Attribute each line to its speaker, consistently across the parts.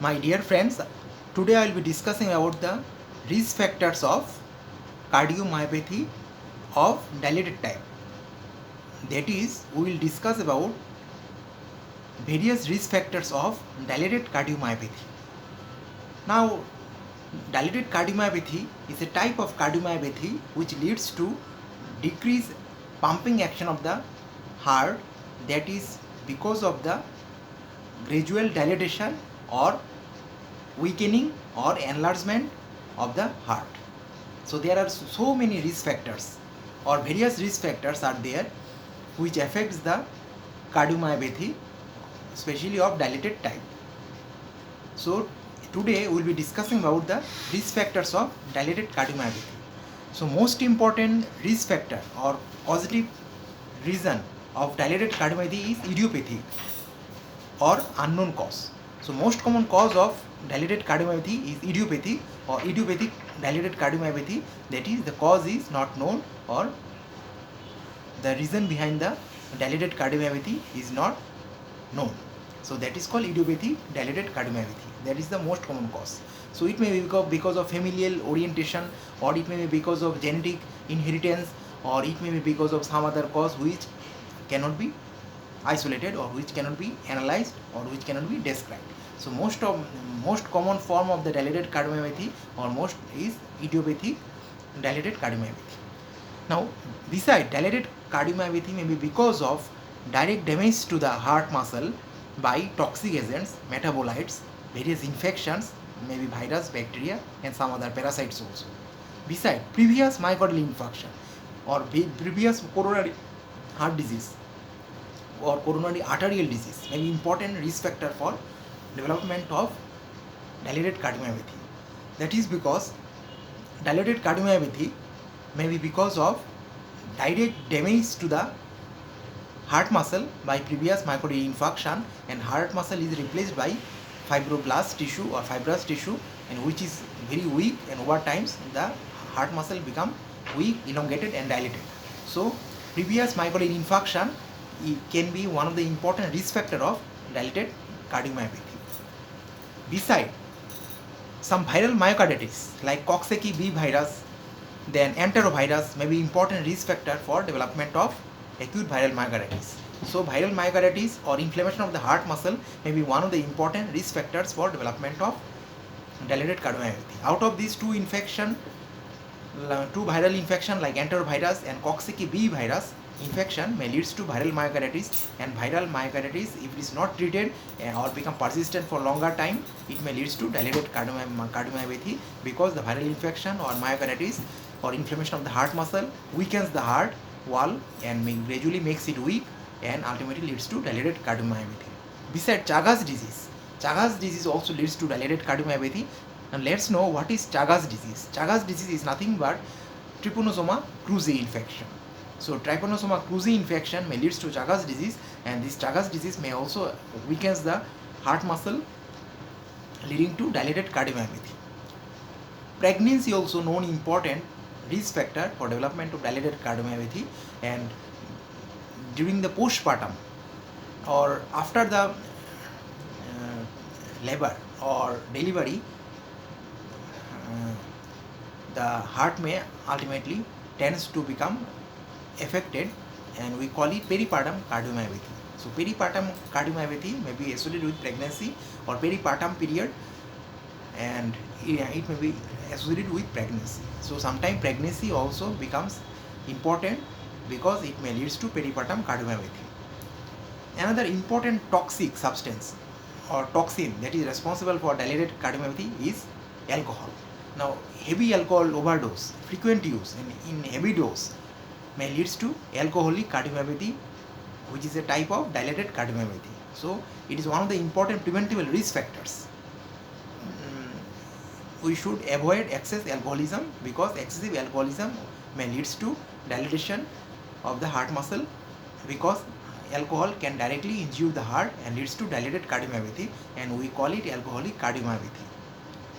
Speaker 1: My dear friends, today I will be discussing about the risk factors of cardiomyopathy of dilated type. That is, we will discuss about various risk factors of dilated cardiomyopathy. Now, dilated cardiomyopathy is a type of cardiomyopathy which leads to decreased pumping action of the heart, that is because of the gradual dilatation or weakening or enlargement of the heart. So there are so many risk factors or various risk factors are there which affects the cardiomyopathy, especially of dilated type. So today we will be discussing about the risk factors of dilated cardiomyopathy. So most important risk factor or causative reason of dilated cardiomyopathy is idiopathy or unknown cause. So most common cause of dilated cardiomyopathy is idiopathy or idiopathic dilated cardiomyopathy, that is the cause is not known or the reason behind the dilated cardiomyopathy is not known. So that is called idiopathic dilated cardiomyopathy. That is the most common cause. So it may be because of familial orientation, or it may be because of genetic inheritance, or it may be because of some other cause which cannot be isolated or which cannot be analyzed or which cannot be described. So most common form of the dilated cardiomyopathy or most is idiopathic dilated cardiomyopathy. Now, beside dilated cardiomyopathy may be because of direct damage to the heart muscle by toxic agents, metabolites, various infections, maybe virus, bacteria, and some other parasites also. Beside previous myocardial infarction or previous coronary heart disease or coronary arterial disease may be important risk factor for development of dilated cardiomyopathy. That is because dilated cardiomyopathy may be because of direct damage to the heart muscle by previous myocardial infarction, and heart muscle is replaced by fibroblast tissue or fibrous tissue, and which is very weak, and over times the heart muscle become weak, elongated and dilated. So previous myocardial infarction can be one of the important risk factor of dilated cardiomyopathy. Beside some viral myocarditis like Coxsackie B virus, then enterovirus may be important risk factor for development of acute viral myocarditis. So viral myocarditis or inflammation of the heart muscle may be one of the important risk factors for development of dilated cardiomyopathy. Out of these two viral infection like enterovirus and Coxsackie B virus infection may leads to viral myocarditis, and viral myocarditis, if it is not treated or become persistent for longer time, it may leads to dilated cardiomyopathy because the viral infection or myocarditis or inflammation of the heart muscle weakens the heart wall and gradually makes it weak and ultimately leads to dilated cardiomyopathy. Besides Chagas disease also leads to dilated cardiomyopathy. And let's know what is Chagas disease. Chagas disease is nothing but Trypanosoma cruzi infection. So Trypanosoma cruzi infection may leads to Chagas disease, and this Chagas disease may also weakens the heart muscle leading to dilated cardiomyopathy. Pregnancy also known important risk factor for development of dilated cardiomyopathy, and during the postpartum or after the labor or delivery, the heart may ultimately tends to become affected, and we call it peripartum cardiomyopathy. So peripartum cardiomyopathy may be associated with pregnancy or peripartum period, and it may be associated with pregnancy. So sometimes pregnancy also becomes important because it may leads to peripartum cardiomyopathy. Another important toxic substance or toxin that is responsible for dilated cardiomyopathy is alcohol. Now heavy alcohol overdose, frequent use in heavy dose may leads to alcoholic cardiomyopathy, which is a type of dilated cardiomyopathy. So it is one of the important preventable risk factors. We should avoid excess alcoholism because excessive alcoholism may leads to dilatation of the heart muscle, because alcohol can directly injure the heart and leads to dilated cardiomyopathy, and we call it alcoholic cardiomyopathy.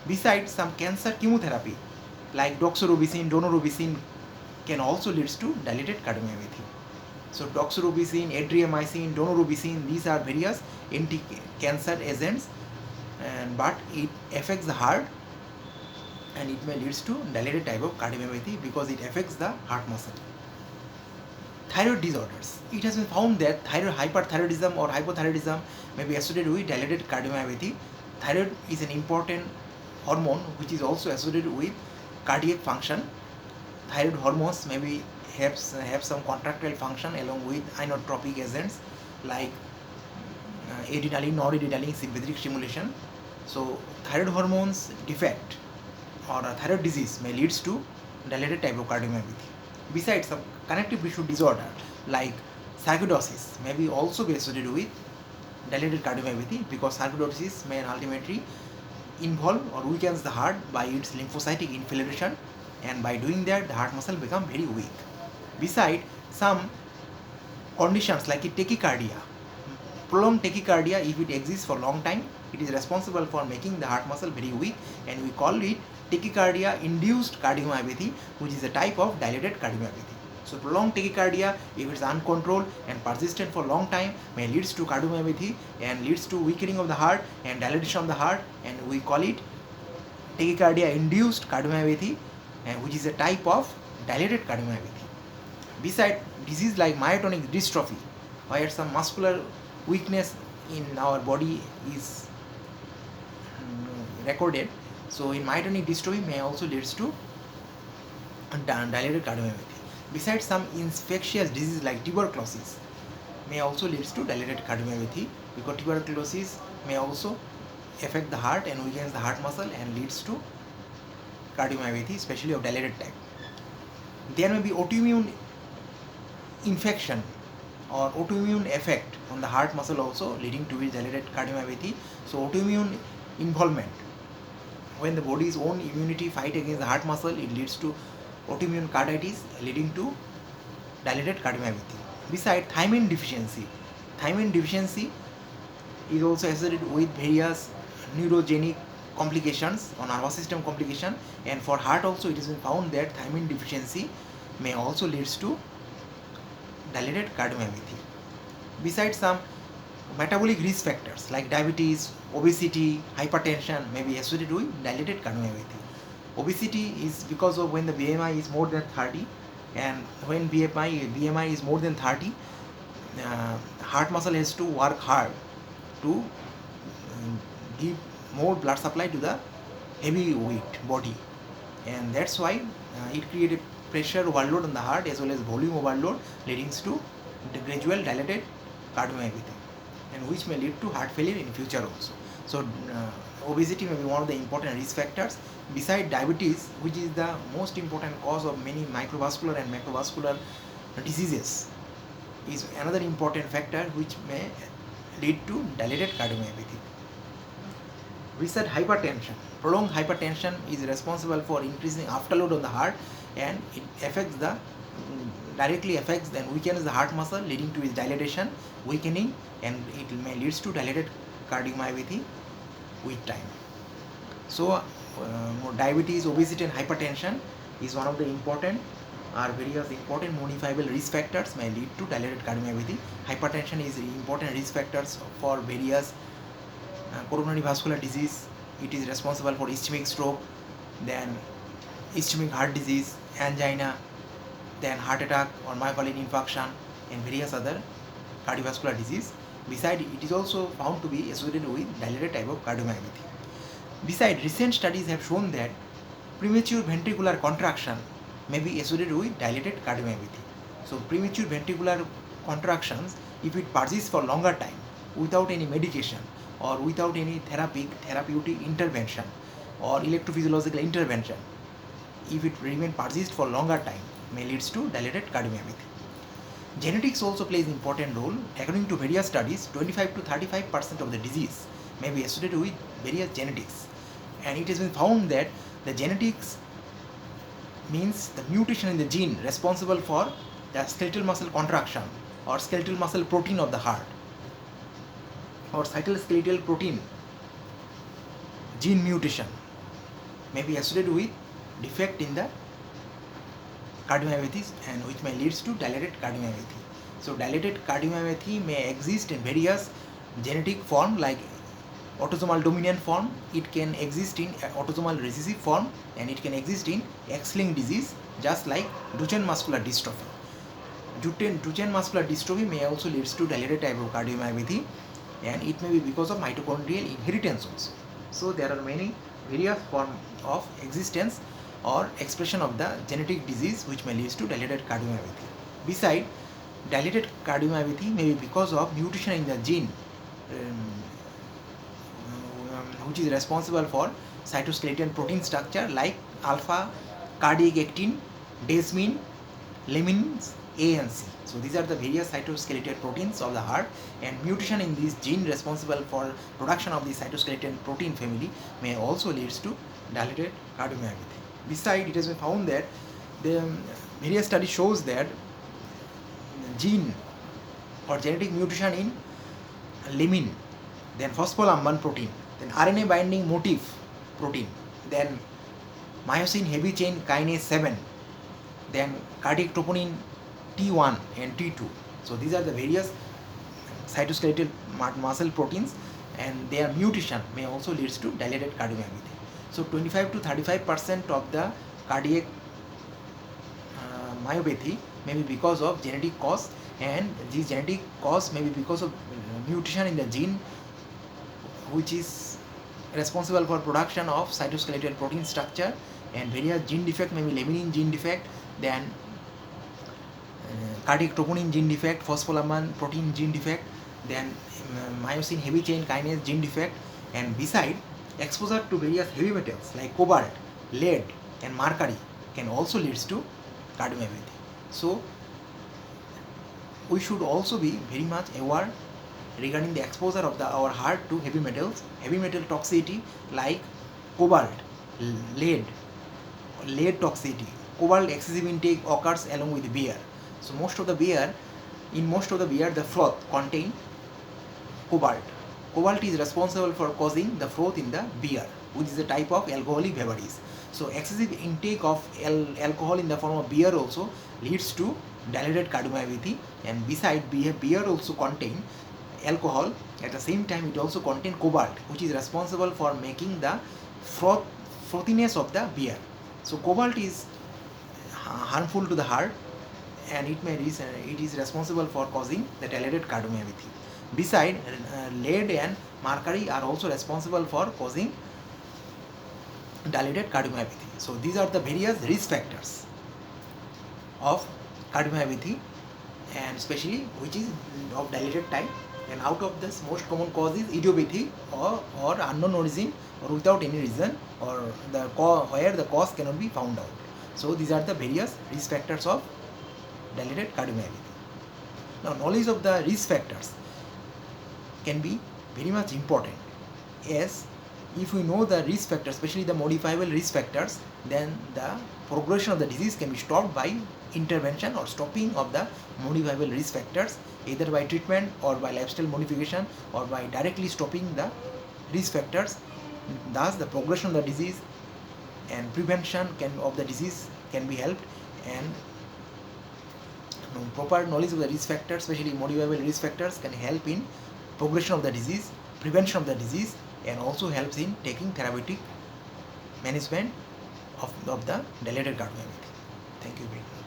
Speaker 1: Besides, some cancer chemotherapy like doxorubicin, daunorubicin can also leads to dilated cardiomyopathy. So doxorubicin, adriamycin, daunorubicin, these are various anti-cancer agents but it affects the heart and it may leads to dilated type of cardiomyopathy because it affects the heart muscle. Thyroid disorders. It has been found that thyroid hyperthyroidism or hypothyroidism may be associated with dilated cardiomyopathy. Thyroid is an important hormone which is also associated with cardiac function. Thyroid hormones maybe have some contractile function along with inotropic agents like adrenaline, noradrenaline, sympathetic stimulation. So thyroid hormones defect or a thyroid disease may leads to dilated type of cardiomyopathy. Besides, some connective tissue disorder like sarcoidosis may be also be associated with dilated cardiomyopathy because sarcoidosis may ultimately involve or weakens the heart by its lymphocytic infiltration, and by doing that the heart muscle become very weak. Besides, some conditions like tachycardia, prolonged tachycardia, if it exists for long time, it is responsible for making the heart muscle very weak, and we call it tachycardia induced cardiomyopathy, which is a type of dilated cardiomyopathy. So prolonged tachycardia, if it is uncontrolled and persistent for long time, may leads to cardiomyopathy and leads to weakening of the heart and dilatation of the heart, and we call it tachycardia induced cardiomyopathy, which is a type of dilated cardiomyopathy. Besides, disease like myotonic dystrophy, where some muscular weakness in our body is recorded. So in myotonic dystrophy may also leads to dilated cardiomyopathy. Besides, some infectious disease like tuberculosis may also leads to dilated cardiomyopathy because tuberculosis may also affect the heart and weakens the heart muscle and leads to cardiomyopathy, especially of dilated type. There may be autoimmune infection or autoimmune effect on the heart muscle also leading to dilated cardiomyopathy. So autoimmune involvement, when the body's own immunity fight against the heart muscle, it leads to autoimmune carditis leading to dilated cardiomyopathy. Besides, thiamine deficiency is also associated with various neurogenic complications or nervous system complication, and for heart also it has been found that thiamine deficiency may also leads to dilated cardiomyopathy. Besides, some metabolic risk factors like diabetes, obesity, hypertension may be associated with dilated cardiomyopathy. Obesity is because of when the BMI is more than 30, and when BMI is more than 30, heart muscle has to work hard to give more blood supply to the heavyweight body, and that's why it creates a pressure overload on the heart as well as volume overload, leading to the gradual dilated cardiomyopathy, and which may lead to heart failure in future also. So obesity may be one of the important risk factors. Besides diabetes, which is the most important cause of many microvascular and macrovascular diseases, is another important factor which may lead to dilated cardiomyopathy. We said hypertension. Prolonged hypertension is responsible for increasing afterload on the heart, and it affects the directly affects and weakens the heart muscle, leading to its dilatation, weakening, and it may leads to dilated cardiomyopathy with time. So diabetes, obesity and hypertension is one of the various important modifiable risk factors may lead to dilated cardiomyopathy. Hypertension is important risk factors for various coronary vascular disease. It is responsible for ischemic stroke, then ischemic heart disease, angina, then heart attack or myocardial infarction, and various other cardiovascular disease. Besides, it is also found to be associated with dilated type of cardiomyopathy. Besides, recent studies have shown that premature ventricular contraction may be associated with dilated cardiomyopathy. So premature ventricular contractions, if it persists for longer time without any medication or without any therapeutic intervention or electrophysiological intervention, if it persists for longer time, may leads to dilated cardiomyopathy. Genetics also plays an important role. According to various studies, 25 to 35% of the disease may be associated with various genetics, and it has been found that the genetics means the mutation in the gene responsible for the skeletal muscle contraction or skeletal muscle protein of the heart or cytoskeletal protein gene mutation may be associated with defect in the cardiomyopathy, and which may leads to dilated cardiomyopathy. So dilated cardiomyopathy may exist in various genetic form like autosomal dominant form, it can exist in autosomal recessive form, and it can exist in X-linked disease, just like Duchenne muscular dystrophy. Duchenne muscular dystrophy may also lead to dilated type of cardiomyopathy, and it may be because of mitochondrial inheritance also. So there are many various forms of existence or expression of the genetic disease which may lead to dilated cardiomyopathy. Besides, dilated cardiomyopathy may be because of mutation in the gene which is responsible for cytoskeleton protein structure like alpha cardiac actin, desmin, lamins A and C. So these are the various cytoskeleton proteins of the heart, and mutation in this gene responsible for production of the cytoskeleton protein family may also leads to dilated cardiomyopathy. Besides, it has been found that the various studies shows that gene or genetic mutation in lamin, then phospholamban protein, then RNA binding motif protein, then myosin heavy chain kinase 7, then cardiac troponin T1 and T2. So these are the various cytoskeletal muscle proteins, and their mutation may also leads to dilated cardiomyopathy. So 25 to 35% of the cardiac myopathy may be because of genetic cause, and this genetic cause may be because of mutation in the gene which is responsible for production of cytoskeletal protein structure, and various gene defect may be laminin gene defect, then cardiac troponin gene defect, phospholamban protein gene defect, then myosin heavy chain kinase gene defect, and beside, exposure to various heavy metals like cobalt, lead and mercury can also lead to cardiomyopathy. So we should also be very much aware regarding the exposure of our heart to heavy metals, heavy metal toxicity like cobalt, lead toxicity. Cobalt excessive intake occurs along with beer. So most of the beer, the froth contain cobalt. Cobalt is responsible for causing the froth in the beer, which is a type of alcoholic beverage. So excessive intake of alcohol in the form of beer also leads to dilated cardiomyopathy, and beside beer also contain alcohol, at the same time it also contain cobalt, which is responsible for making the frothiness of the beer. So cobalt is harmful to the heart, and it is responsible for causing the dilated cardiomyopathy. Besides, lead and mercury are also responsible for causing dilated cardiomyopathy. So these are the various risk factors of cardiomyopathy, and especially which is of dilated type. And out of this, most common cause is idiopathy or unknown origin or without any reason, or where the cause cannot be found out. So these are the various risk factors of dilated cardiomyopathy. Now, knowledge of the risk factors can be very much important, as if we know the risk factors, especially the modifiable risk factors, then the progression of the disease can be stopped by intervention or stopping of the modifiable risk factors, either by treatment or by lifestyle modification or by directly stopping the risk factors. Thus, the progression of the disease and prevention of the disease can be helped, and proper knowledge of the risk factors, especially modifiable risk factors, can help in progression of the disease, prevention of the disease, and also helps in taking therapeutic management of the dilated cardiomyopathy. Thank you very much.